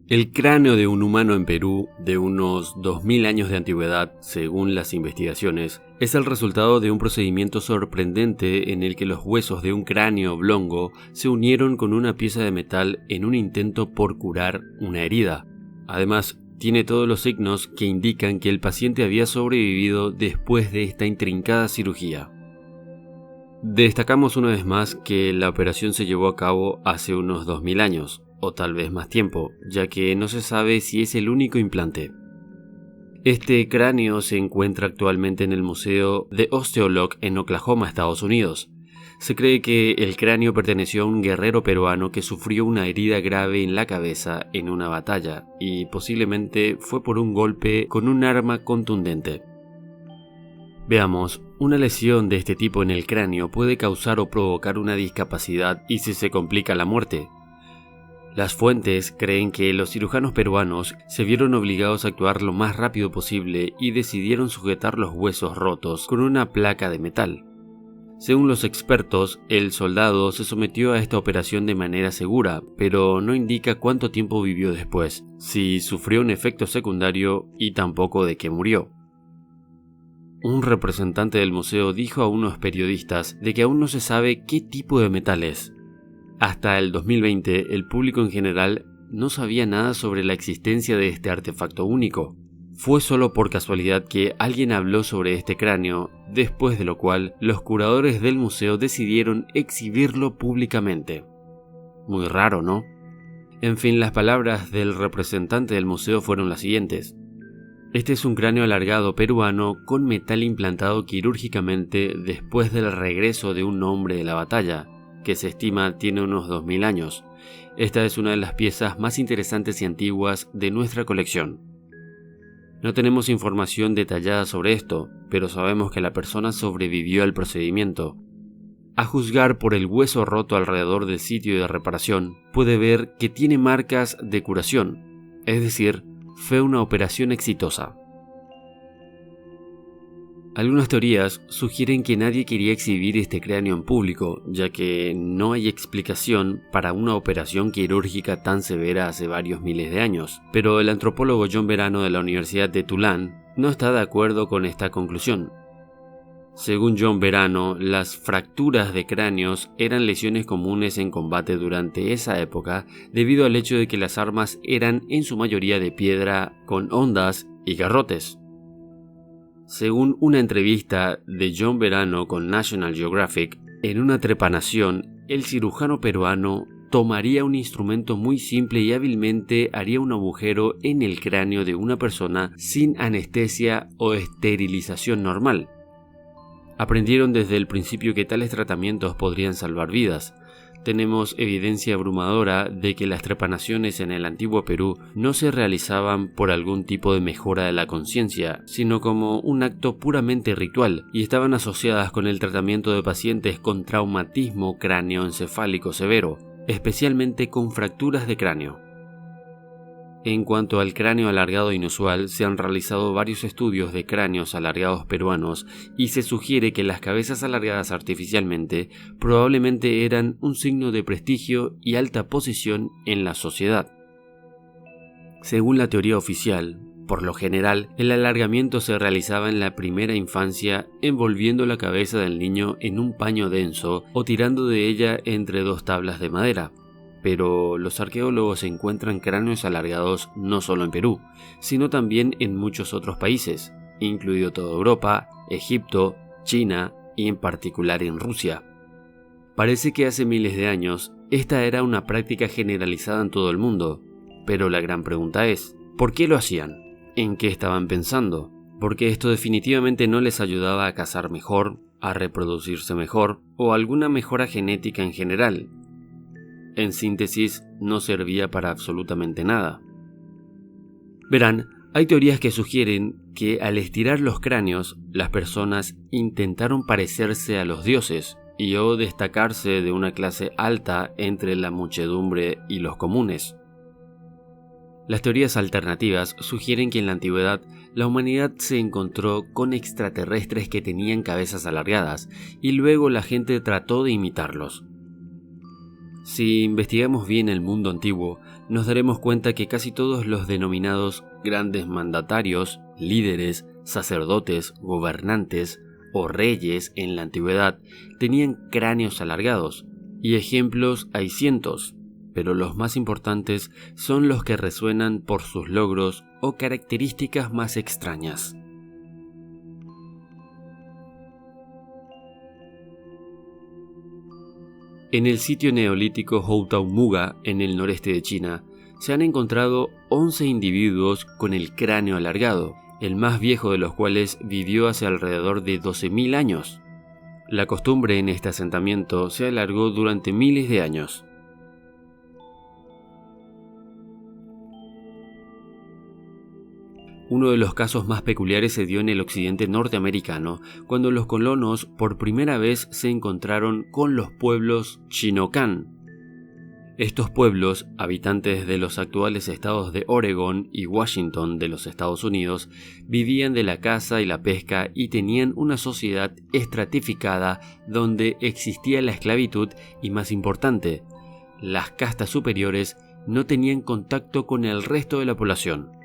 El cráneo de un humano en Perú de unos 2000 años de antigüedad, según las investigaciones, es el resultado de un procedimiento sorprendente en el que los huesos de un cráneo oblongo se unieron con una pieza de metal en un intento por curar una herida. Además, tiene todos los signos que indican que el paciente había sobrevivido después de esta intrincada cirugía. Destacamos una vez más que la operación se llevó a cabo hace unos 2000 años, o tal vez más tiempo, ya que no se sabe si es el único implante. Este cráneo se encuentra actualmente en el Museo de Osteolog en Oklahoma, Estados Unidos. Se cree que el cráneo perteneció a un guerrero peruano que sufrió una herida grave en la cabeza en una batalla, y posiblemente fue por un golpe con un arma contundente. Veamos, una lesión de este tipo en el cráneo puede causar o provocar una discapacidad y si se complica la muerte. Las fuentes creen que los cirujanos peruanos se vieron obligados a actuar lo más rápido posible y decidieron sujetar los huesos rotos con una placa de metal. Según los expertos, el soldado se sometió a esta operación de manera segura, pero no indica cuánto tiempo vivió después, si sufrió un efecto secundario y tampoco de qué murió. Un representante del museo dijo a unos periodistas de que aún no se sabe qué tipo de metal es. Hasta el 2020, el público en general no sabía nada sobre la existencia de este artefacto único. Fue solo por casualidad que alguien habló sobre este cráneo, después de lo cual los curadores del museo decidieron exhibirlo públicamente. Muy raro, ¿no? En fin, las palabras del representante del museo fueron las siguientes. Este es un cráneo alargado peruano con metal implantado quirúrgicamente después del regreso de un hombre de la batalla, que se estima tiene unos 2000 años. Esta es una de las piezas más interesantes y antiguas de nuestra colección. No tenemos información detallada sobre esto, pero sabemos que la persona sobrevivió al procedimiento. A juzgar por el hueso roto alrededor del sitio de reparación, puede ver que tiene marcas de curación, es decir, fue una operación exitosa. Algunas teorías sugieren que nadie quería exhibir este cráneo en público, ya que no hay explicación para una operación quirúrgica tan severa hace varios miles de años. Pero el antropólogo John Verano de la Universidad de Tulane no está de acuerdo con esta conclusión. Según John Verano, las fracturas de cráneos eran lesiones comunes en combate durante esa época debido al hecho de que las armas eran en su mayoría de piedra con hondas y garrotes. Según una entrevista de John Verano con National Geographic, en una trepanación, el cirujano peruano tomaría un instrumento muy simple y hábilmente haría un agujero en el cráneo de una persona sin anestesia o esterilización normal. Aprendieron desde el principio que tales tratamientos podrían salvar vidas. Tenemos evidencia abrumadora de que las trepanaciones en el antiguo Perú no se realizaban por algún tipo de mejora de la conciencia, sino como un acto puramente ritual, y estaban asociadas con el tratamiento de pacientes con traumatismo cráneoencefálico severo, especialmente con fracturas de cráneo. En cuanto al cráneo alargado inusual, se han realizado varios estudios de cráneos alargados peruanos y se sugiere que las cabezas alargadas artificialmente probablemente eran un signo de prestigio y alta posición en la sociedad. Según la teoría oficial, por lo general, el alargamiento se realizaba en la primera infancia envolviendo la cabeza del niño en un paño denso o tirando de ella entre dos tablas de madera. Pero los arqueólogos encuentran cráneos alargados no solo en Perú, sino también en muchos otros países, incluido toda Europa, Egipto, China y en particular en Rusia. Parece que hace miles de años esta era una práctica generalizada en todo el mundo, pero la gran pregunta es, ¿por qué lo hacían? ¿En qué estaban pensando? Porque esto definitivamente no les ayudaba a cazar mejor, a reproducirse mejor o alguna mejora genética en general. En síntesis, no servía para absolutamente nada. Verán, hay teorías que sugieren que al estirar los cráneos, las personas intentaron parecerse a los dioses y o destacarse de una clase alta entre la muchedumbre y los comunes. Las teorías alternativas sugieren que en la antigüedad la humanidad se encontró con extraterrestres que tenían cabezas alargadas y luego la gente trató de imitarlos. Si investigamos bien el mundo antiguo, nos daremos cuenta que casi todos los denominados grandes mandatarios, líderes, sacerdotes, gobernantes o reyes en la antigüedad tenían cráneos alargados, y ejemplos hay cientos, pero los más importantes son los que resuenan por sus logros o características más extrañas. En el sitio neolítico Hautaumuga, en el noreste de China, se han encontrado 11 individuos con el cráneo alargado, el más viejo de los cuales vivió hace alrededor de 12.000 años. La costumbre en este asentamiento se alargó durante miles de años. Uno de los casos más peculiares se dio en el occidente norteamericano, cuando los colonos por primera vez se encontraron con los pueblos Chinocán. Estos pueblos, habitantes de los actuales estados de Oregón y Washington de los Estados Unidos, vivían de la caza y la pesca y tenían una sociedad estratificada donde existía la esclavitud y, más importante, las castas superiores no tenían contacto con el resto de la población.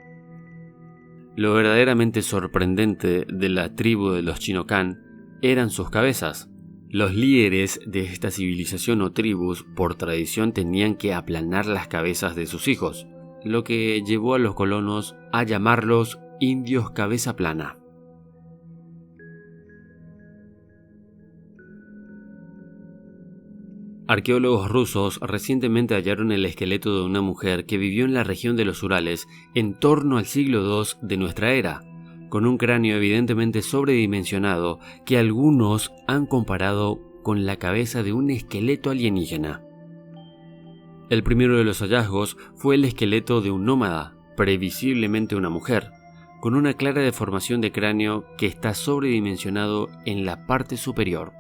Lo verdaderamente sorprendente de la tribu de los Chinocán eran sus cabezas. Los líderes de esta civilización o tribus por tradición tenían que aplanar las cabezas de sus hijos, lo que llevó a los colonos a llamarlos indios cabeza plana. Arqueólogos rusos recientemente hallaron el esqueleto de una mujer que vivió en la región de los Urales en torno al siglo II de nuestra era, con un cráneo evidentemente sobredimensionado que algunos han comparado con la cabeza de un esqueleto alienígena. El primero de los hallazgos fue el esqueleto de un nómada, previsiblemente una mujer, con una clara deformación de cráneo que está sobredimensionado en la parte superior.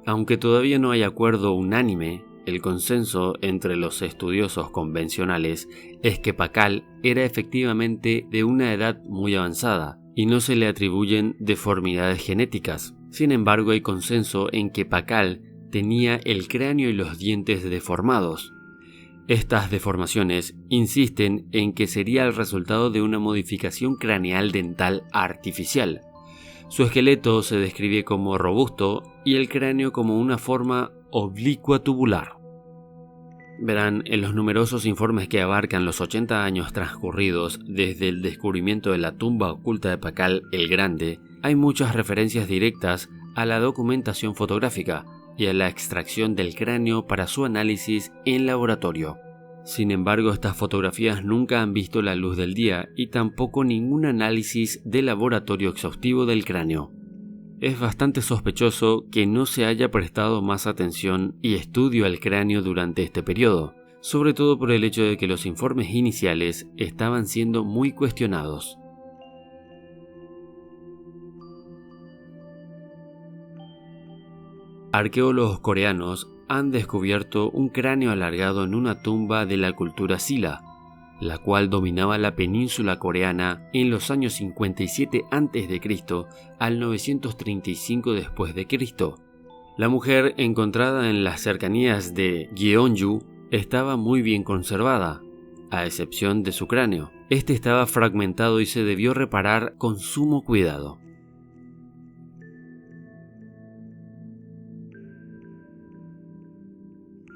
Aunque todavía no hay acuerdo unánime, el consenso entre los estudiosos convencionales es que Pakal era efectivamente de una edad muy avanzada y no se le atribuyen deformidades genéticas. Sin embargo, hay consenso en que Pakal tenía el cráneo y los dientes deformados. Estas deformaciones insisten en que sería el resultado de una modificación craneal dental artificial. Su esqueleto se describe como robusto y el cráneo como una forma oblicua tubular. Verán, en los numerosos informes que abarcan los 80 años transcurridos desde el descubrimiento de la tumba oculta de Pakal el Grande, hay muchas referencias directas a la documentación fotográfica y a la extracción del cráneo para su análisis en laboratorio. Sin embargo, estas fotografías nunca han visto la luz del día y tampoco ningún análisis de laboratorio exhaustivo del cráneo. Es bastante sospechoso que no se haya prestado más atención y estudio al cráneo durante este periodo, sobre todo por el hecho de que los informes iniciales estaban siendo muy cuestionados. Arqueólogos coreanos han descubierto un cráneo alargado en una tumba de la cultura Silla, la cual dominaba la península coreana en los años 57 a.C. al 935 después de Cristo. La mujer encontrada en las cercanías de Gyeongju estaba muy bien conservada, a excepción de su cráneo. Este estaba fragmentado y se debió reparar con sumo cuidado.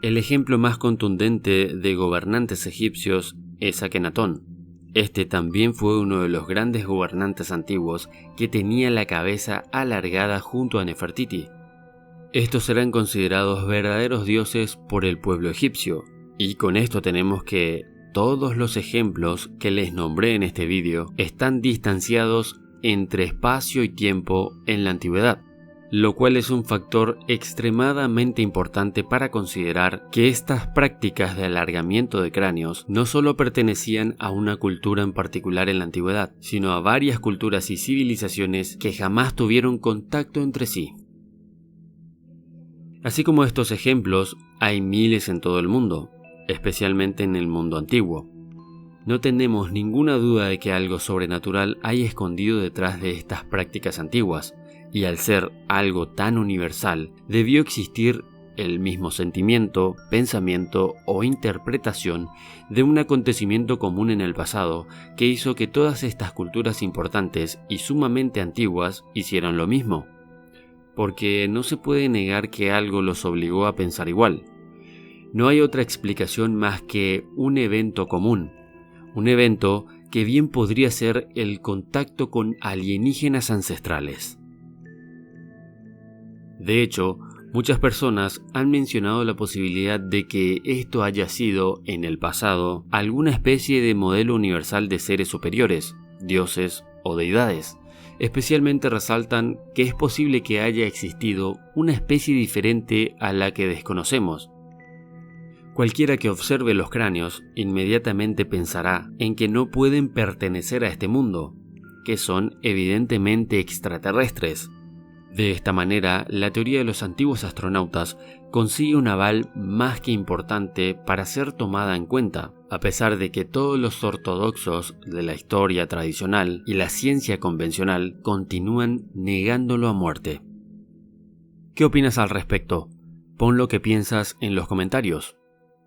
El ejemplo más contundente de gobernantes egipcios es Akenatón. Este también fue uno de los grandes gobernantes antiguos que tenía la cabeza alargada junto a Nefertiti. Estos eran considerados verdaderos dioses por el pueblo egipcio, y con esto tenemos que todos los ejemplos que les nombré en este vídeo están distanciados entre espacio y tiempo en la antigüedad, lo cual es un factor extremadamente importante para considerar que estas prácticas de alargamiento de cráneos no solo pertenecían a una cultura en particular en la antigüedad, sino a varias culturas y civilizaciones que jamás tuvieron contacto entre sí. Así como estos ejemplos, hay miles en todo el mundo, especialmente en el mundo antiguo. No tenemos ninguna duda de que algo sobrenatural hay escondido detrás de estas prácticas antiguas, y al ser algo tan universal, debió existir el mismo sentimiento, pensamiento o interpretación de un acontecimiento común en el pasado que hizo que todas estas culturas importantes y sumamente antiguas hicieran lo mismo. Porque no se puede negar que algo los obligó a pensar igual. No hay otra explicación más que un evento común, un evento que bien podría ser el contacto con alienígenas ancestrales. De hecho, muchas personas han mencionado la posibilidad de que esto haya sido, en el pasado, alguna especie de modelo universal de seres superiores, dioses o deidades. Especialmente resaltan que es posible que haya existido una especie diferente a la que desconocemos. Cualquiera que observe los cráneos inmediatamente pensará en que no pueden pertenecer a este mundo, que son evidentemente extraterrestres. De esta manera, la teoría de los antiguos astronautas consigue un aval más que importante para ser tomada en cuenta, a pesar de que todos los ortodoxos de la historia tradicional y la ciencia convencional continúan negándolo a muerte. ¿Qué opinas al respecto? Pon lo que piensas en los comentarios.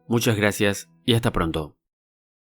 Muchas gracias y hasta pronto.